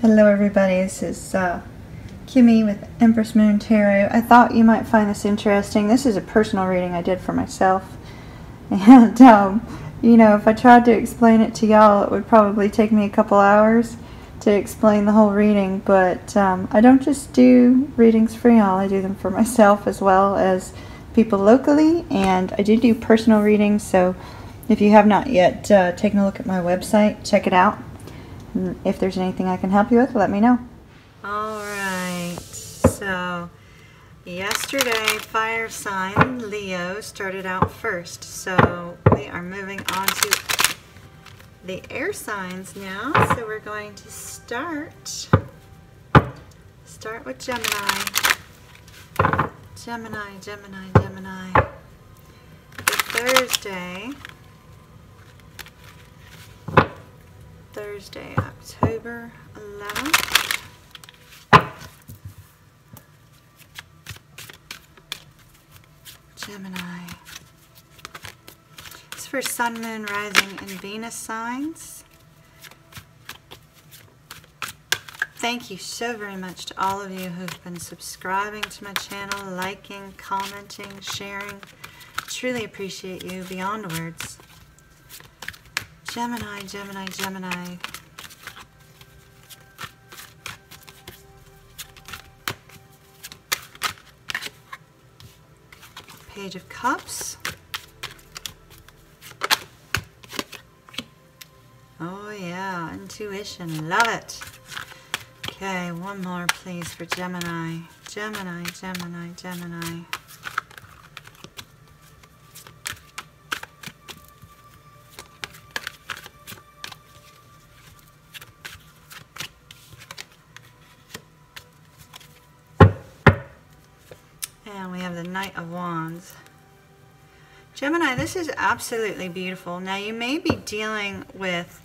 Hello everybody, this is Kimmy with Empress Moon Tarot. I thought you might find this interesting. This is a personal reading I did for myself. And, you know, if I tried to explain it to y'all, it would probably take me a couple hours to explain the whole reading. But I don't just do readings for y'all, I do them for myself as well as people locally. And I do personal readings, so if you have not yet taken a look at my website, check it out. If there's anything I can help you with, let me know. Alright, so yesterday fire sign Leo started out first, so we are moving on to the air signs now. So we're going to start with Gemini. Gemini. Thursday, October 11th. Gemini. It's for Sun, Moon, Rising, and Venus signs. Thank you so very much to all of you who've been subscribing to my channel, liking, commenting, sharing. Truly appreciate you beyond words. Gemini. Page of Cups. Oh yeah, intuition, love it. Okay, one more please for Gemini. Gemini. And we have the Knight of Wands. Gemini, this is absolutely beautiful. Now you may be dealing with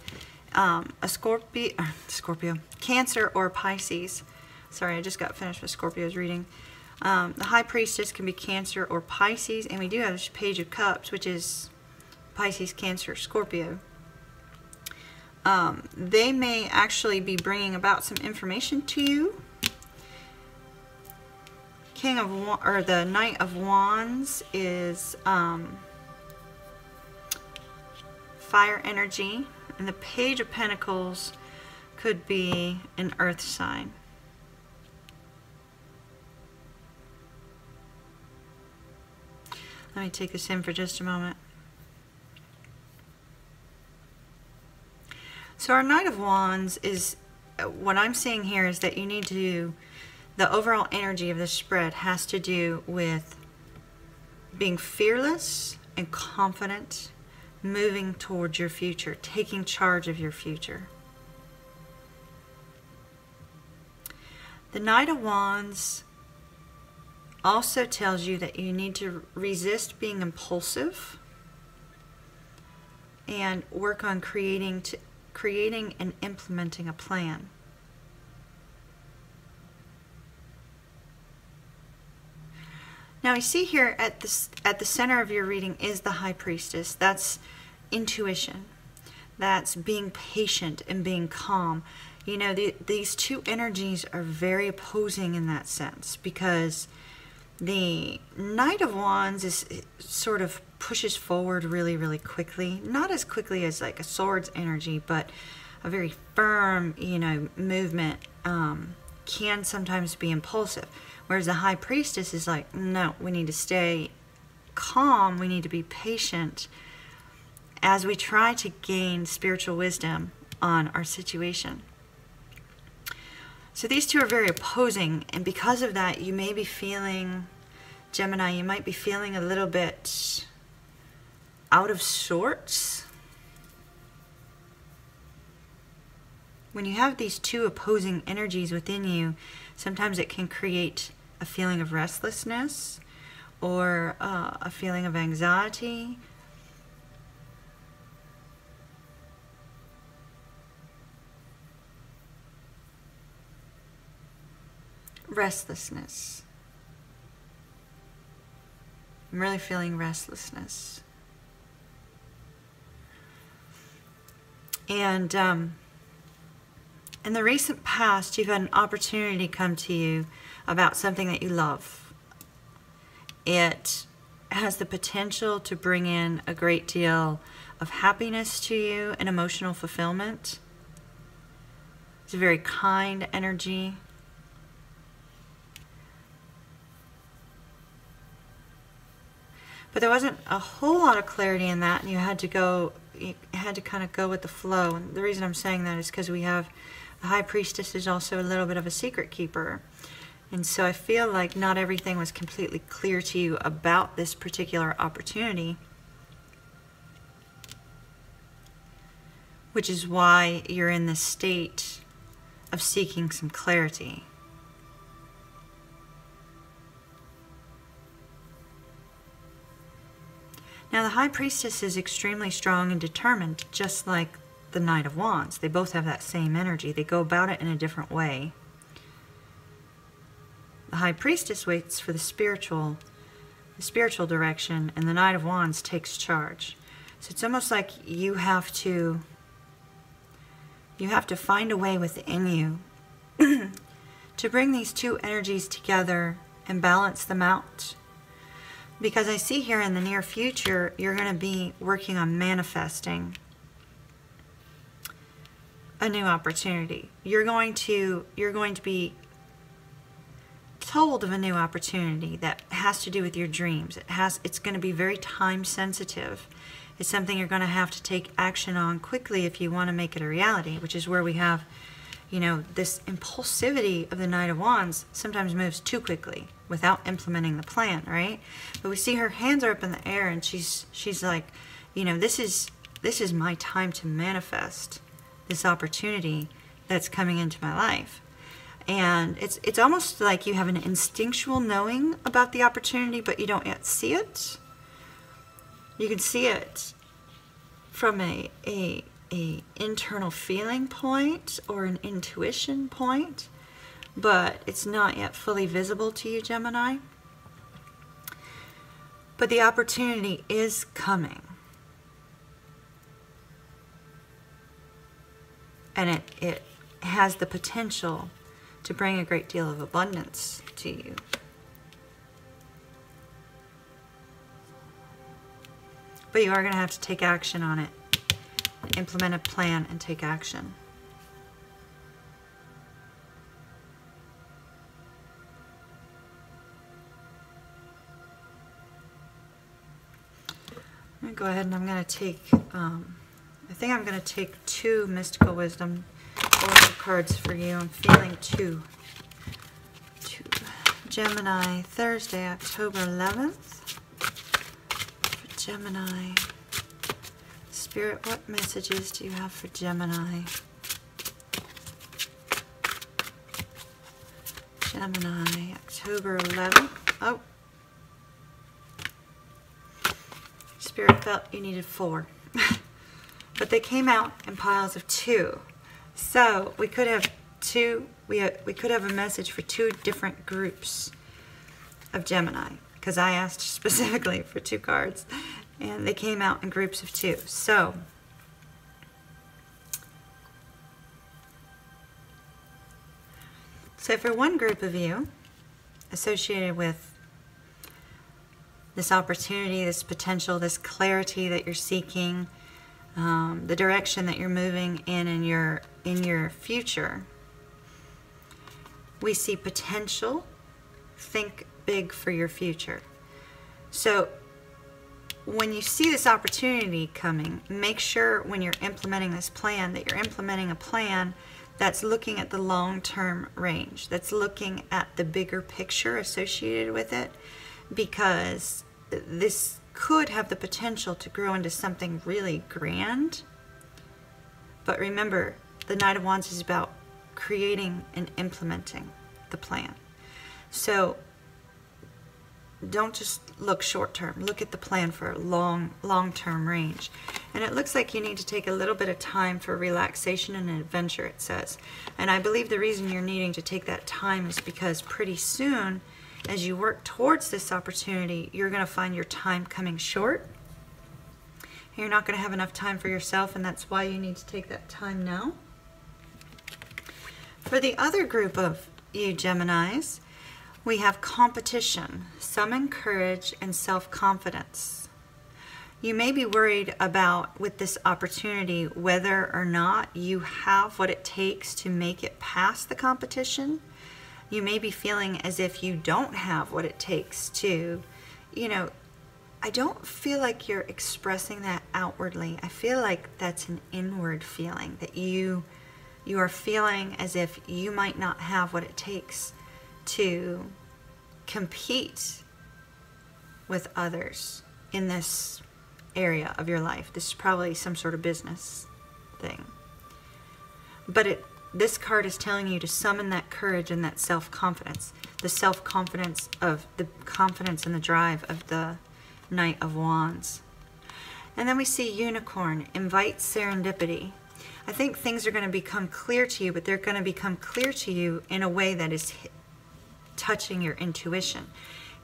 a Scorpio, Cancer, or Pisces. Sorry, I just got finished with Scorpio's reading. The High Priestess can be Cancer or Pisces, and we do have this Page of Cups, which is Pisces, Cancer, Scorpio. They may actually be bringing about some information to you. The Knight of Wands is fire energy, and the Page of Pentacles could be an earth sign. Let me take this in for just a moment. So our Knight of Wands is, what I'm seeing here is that you need to, the overall energy of the spread has to do with being fearless and confident, moving towards your future, taking charge of your future. The Knight of Wands also tells you that you need to resist being impulsive and work on creating and implementing a plan. Now you see here at the center of your reading is the High Priestess. That's intuition. That's being patient and being calm. You know, these two energies are very opposing in that sense, because the Knight of Wands is sort of pushes forward really quickly. Not as quickly as like a Swords energy, but a very firm, you know, movement can sometimes be impulsive. Whereas the High Priestess is like, no, we need to stay calm. We need to be patient as we try to gain spiritual wisdom on our situation. So these two are very opposing, and because of that, you may be feeling, Gemini, you might be feeling a little bit out of sorts. When you have these two opposing energies within you, sometimes it can create a feeling of restlessness or a feeling of anxiety. Restlessness. I'm really feeling restlessness. And in the recent past, you've had an opportunity come to you about something that you love. It has the potential to bring in a great deal of happiness to you and emotional fulfillment. It's a very kind energy. But there wasn't a whole lot of clarity in that, and you had to kind of go with the flow. And the reason I'm saying that is because we have the High Priestess is also a little bit of a secret keeper. And so I feel like not everything was completely clear to you about this particular opportunity, which is why you're in this state of seeking some clarity. Now, the High Priestess is extremely strong and determined, just like the Knight of Wands. They both have that same energy. They go about it in a different way. The High Priestess waits for the spiritual direction, and the Knight of Wands takes charge. So it's almost like you have to find a way within you to bring these two energies together and balance them out. Because I see here in the near future, you're going to be working on manifesting a new opportunity. You're going to be told of a new opportunity that has to do with your dreams. It's going to be very time sensitive. It's something you're going to have to take action on quickly if you want to make it a reality, which is where we have, you know, this impulsivity of the Knight of Wands sometimes moves too quickly without implementing the plan, right? But we see her hands are up in the air, and she's like, you know, this is my time to manifest this opportunity that's coming into my life. And it's almost like you have an instinctual knowing about the opportunity, but you don't yet see it. You can see it from a internal feeling point or an intuition point, but it's not yet fully visible to you, Gemini. But the opportunity is coming. And it has the potential to bring a great deal of abundance to you. But you are going to have to take action on it. Implement a plan and take action. I'm going to go ahead and I'm going to take, I think I'm going to take 2 Mystical Wisdom Oracle cards for you. I'm feeling 2. Gemini, Thursday, October 11th. For Gemini. Spirit, what messages do you have for Gemini? Gemini, October 11th. Oh. Spirit felt you needed 4. But they came out in piles of 2. So we could have 2, we could have a message for 2 different groups of Gemini, because I asked specifically for 2 cards, and they came out in groups of 2. So for one group of you, associated with this opportunity, this potential, this clarity that you're seeking, the direction that you're moving in your future, we see potential. Think big for your future. So when you see this opportunity coming, make sure when you're implementing this plan that you're implementing a plan that's looking at the long-term range, that's looking at the bigger picture associated with it, because this could have the potential to grow into something really grand. But remember, the Knight of Wands is about creating and implementing the plan. So don't just look short-term. Look at the plan for long-term range. And it looks like you need to take a little bit of time for relaxation and adventure, it says. And I believe the reason you're needing to take that time is because pretty soon, as you work towards this opportunity, you're going to find your time coming short. You're not going to have enough time for yourself, and that's why you need to take that time now. For the other group of you Geminis, we have competition, summon courage, and self-confidence. You may be worried about, with this opportunity, whether or not you have what it takes to make it past the competition. You may be feeling as if you don't have what it takes to, I don't feel like you're expressing that outwardly. I feel like that's an inward feeling, that you are feeling as if you might not have what it takes to compete with others in this area of your life. This is probably some sort of business thing. But this card is telling you to summon that courage and that self-confidence. The self-confidence of the confidence and the drive of the Knight of Wands. And then we see Unicorn, invite serendipity. I think things are going to become clear to you, but they're going to become clear to you in a way that is touching your intuition.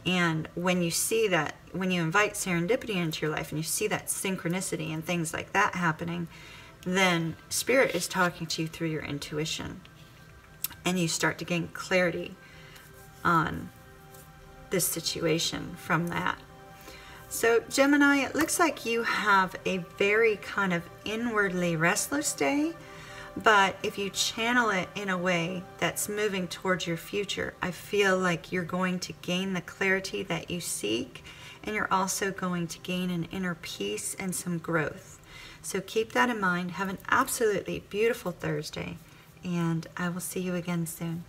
And when you see that, when you invite serendipity into your life and you see that synchronicity and things like that happening, then Spirit is talking to you through your intuition. And you start to gain clarity on this situation from that. So Gemini, it looks like you have a very kind of inwardly restless day, but if you channel it in a way that's moving towards your future, I feel like you're going to gain the clarity that you seek, and you're also going to gain an inner peace and some growth. So keep that in mind. Have an absolutely beautiful Thursday, and I will see you again soon.